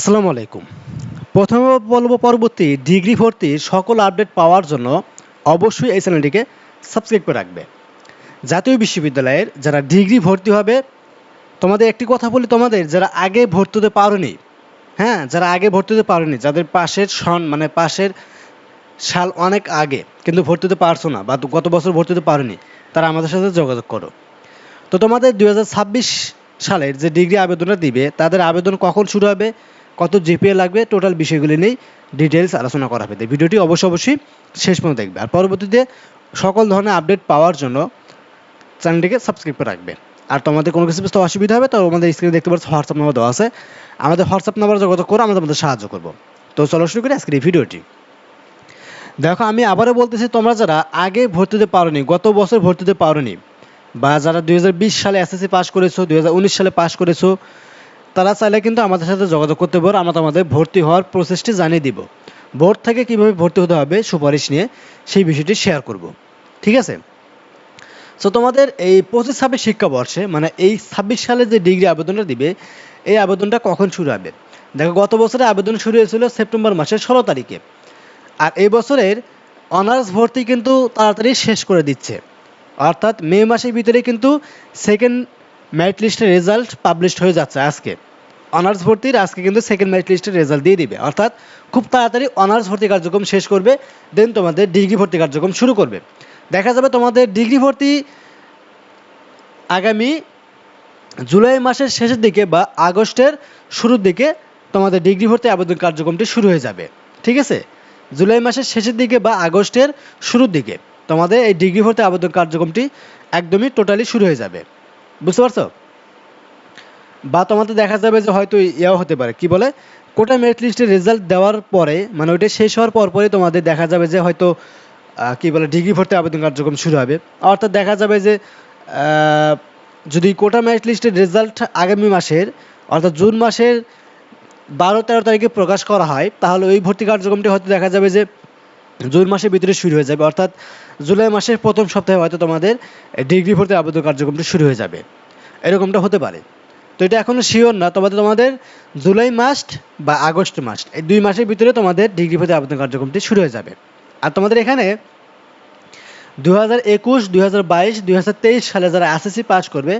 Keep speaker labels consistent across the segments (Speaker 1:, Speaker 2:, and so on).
Speaker 1: আসসালামু আলাইকুম। প্রথমে বলব পরবর্তী ডিগ্রি ভর্তির সকল আপডেট পাওয়ার জন্য অবশ্যই এই চ্যানেলটিকে সাবস্ক্রাইব করে রাখবে। জাতীয় বিশ্ববিদ্যালয়ের যারা ডিগ্রি ভর্তি হবে, তোমাদের একটি কথা বলি, তোমাদের যারা আগে ভর্তি হতে পারোনি, হ্যাঁ, যারা আগে ভর্তি হতে পারোনি, যাদের পাশের পাশের সাল অনেক আগে কিন্তু ভর্তি হতে পারছো না বা গত বছর ভর্তি হতে পারোনি, তারা আমাদের সাথে যোগাযোগ করো। তো তোমাদের 2026 সালের যে ডিগ্রি আবেদনটা দিবে, তাদের আবেদন কখন শুরু হবে, কত জিপিএ লাগবে, টোটাল বিষয়গুলি নিয়ে ডিটেলস আলোচনা করা হবে। ভিডিওটি অবশ্যই শেষ পর্যন্ত দেখবে। আর পরবর্তীতে সকল ধরনের আপডেট পাওয়ার জন্য চ্যানেলটিকে সাবস্ক্রাইব করে রাখবে। আর তোমাদের কোনো কিছু বুঝতে অসুবিধা হবে তো আমাদের স্ক্রিনে দেখতে পাচ্ছ হোয়াটসঅ্যাপ নাম্বার দেওয়া আছে, আমাদের হোয়াটসঅ্যাপ নাম্বার যোগাযোগ করে আমরা তোমাদের সাহায্য করব। তো চলো শুরু করি আজকের এই ভিডিওটি। দেখো, আমি আবারও বলতেছি, তোমরা যারা আগে ভর্তি হতে পারোনি, গত বছর ভর্তি হতে পারোনি, বা যারা 2020 সালে এসএসসি পাস করেছো, 2019 সালে পাস করেছো, তারা চাইলে কিন্তু আমাদের সাথে যোগাযোগ করতে পারো। আমরা তোমাদের ভর্তি হওয়ার প্রসেসটি জানিয়ে দিব। বোর্ড থেকে কীভাবে ভর্তি হতে হবে সুপারিশ নিয়ে সেই বিষয়টি শেয়ার করব। ঠিক আছে? সো তোমাদের এই 25-26 শিক্ষাবর্ষে, মানে এই 26 সালে যে ডিগ্রি আবেদনটা দিবে, এই আবেদনটা কখন শুরু হবে? দেখো, গত বছরে আবেদন শুরু হয়েছিল সেপ্টেম্বর মাসের 16 তারিখে। আর এই বছরের অনার্স ভর্তি কিন্তু তাড়াতাড়ি শেষ করে দিচ্ছে, অর্থাৎ মে মাসের ভিতরে কিন্তু সেকেন্ড মেরিট লিস্টের রেজাল্ট পাবলিশড হয়ে যাচ্ছে আজকে। অনার্স ভর্তির আজকে কিন্তু সেকেন্ড মেরিট লিস্টের রেজাল্ট দিয়ে দিবে, অর্থাৎ খুব তাড়াতাড়ি অনার্স ভর্তি কার্যক্রম শেষ করবে, দেন তোমাদের ডিগ্রি ভর্তি কার্যক্রম শুরু করবে। দেখা যাবে তোমাদের ডিগ্রি ভর্তি আগামী জুলাই মাসের শেষের দিকে বা আগস্টের শুরুর দিকে তোমাদের ডিগ্রি ভর্তি আবেদন কার্যক্রমটি শুরু হয়ে যাবে। ঠিক আছে? জুলাই মাসের শেষের দিকে বা আগস্টের শুরুর দিকে তোমাদের এই ডিগ্রি ভর্তি আবেদন কার্যক্রমটি একদমই টোটালি শুরু হয়ে যাবে। বুঝতে পারছো? বা তোমাদের দেখা যাবে যে হয়তো ইয়াও হতে পারে, কি বলে, কোটা মেরিট লিস্টের রেজাল্ট দেওয়ার পরে, মানে ওইটা শেষ হওয়ার পরপরই তোমাদের দেখা যাবে যে হয়তো কি বলে ডিগ্রি ভর্তি আবেদন কার্যক্রম শুরু হবে। অর্থাৎ দেখা যাবে যে যদি কোটা মেরিট লিস্টের রেজাল্ট আগামী মাসের, অর্থাৎ জুন মাসের 12-13 তারিখে প্রকাশ করা হয়, তাহলে ওই ভর্তি কার্যক্রমটি হয়তো দেখা যাবে যে জুন মাসের ভিতরে শুরু হয়ে যাবে, অর্থাৎ জুলাই মাসের প্রথম সপ্তাহে হয়তো তোমাদের ডিগ্রি ভর্তি আবেদন কার্যক্রমটি শুরু হয়ে যাবে। এরকমটা হতে পারে। তো এটা এখনও শিওর না, তোমাদের জুলাই মাস বা আগস্ট মাস, এই 2 মাসের ভিতরে তোমাদের ডিগ্রি ভর্তি আবেদন কার্যক্রমটি শুরু হয়ে যাবে। আর তোমাদের এখানে 2021, 2022, 2023 সালে যারা এসএসসি পাস করবে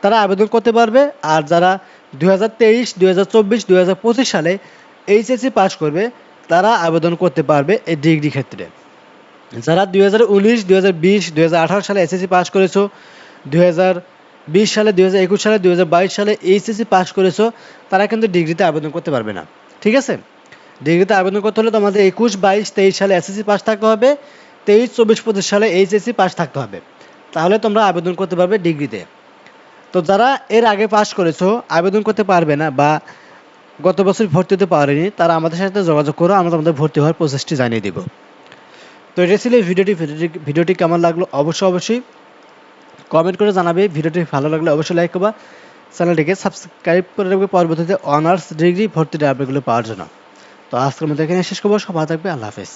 Speaker 1: তারা আবেদন করতে পারবে। আর যারা 2023, 2024, 2025 সালে এইচএসসি পাস করবে তারা আবেদন করতে পারবে এই ডিগ্রি ক্ষেত্রে। যারা 2019, 2020, 2018 সালে এসএসসি পাস করেছো, 2020 সালে, 2021 সালে, 2022 সালে এইচএসসি পাস করেছো, তারা কিন্তু ডিগ্রিতে আবেদন করতে পারবে না। ঠিক আছে? ডিগ্রিতে আবেদন করতে হলে তোমাদের 21, 22, 23 সালে এসএসসি পাস থাকতে হবে, 23, 24, 25 সালে এইচএসসি পাস থাকতে হবে, তাহলে তোমরা আবেদন করতে পারবে ডিগ্রিতে। তো যারা এর আগে পাস করেছো আবেদন করতে পারবে না বা গত বছর ভর্তি হতে পারেনি, তারা আমাদের সাথে যোগাযোগ করো, আমরা তোমাদের ভর্তি হওয়ার প্রসেসটি জানিয়ে দেব। তো এটা ছিল ভিডিওটি কেমন লাগলো অবশ্যই কমেন্ট করে জানাবে। ভিডিওটি ভালো লাগলে অবশ্যই লাইক করবা, চ্যানেলটিকে সাবস্ক্রাইব করে রাখবে পরবর্তীতে অনার্স ডিগ্রি ভর্তির আপডেটগুলো পাওয়ার জন্য। তো আজকের মতো এখানে শেষ করবো। সব ভালো থাকবে। আল্লাহ হাফেজ।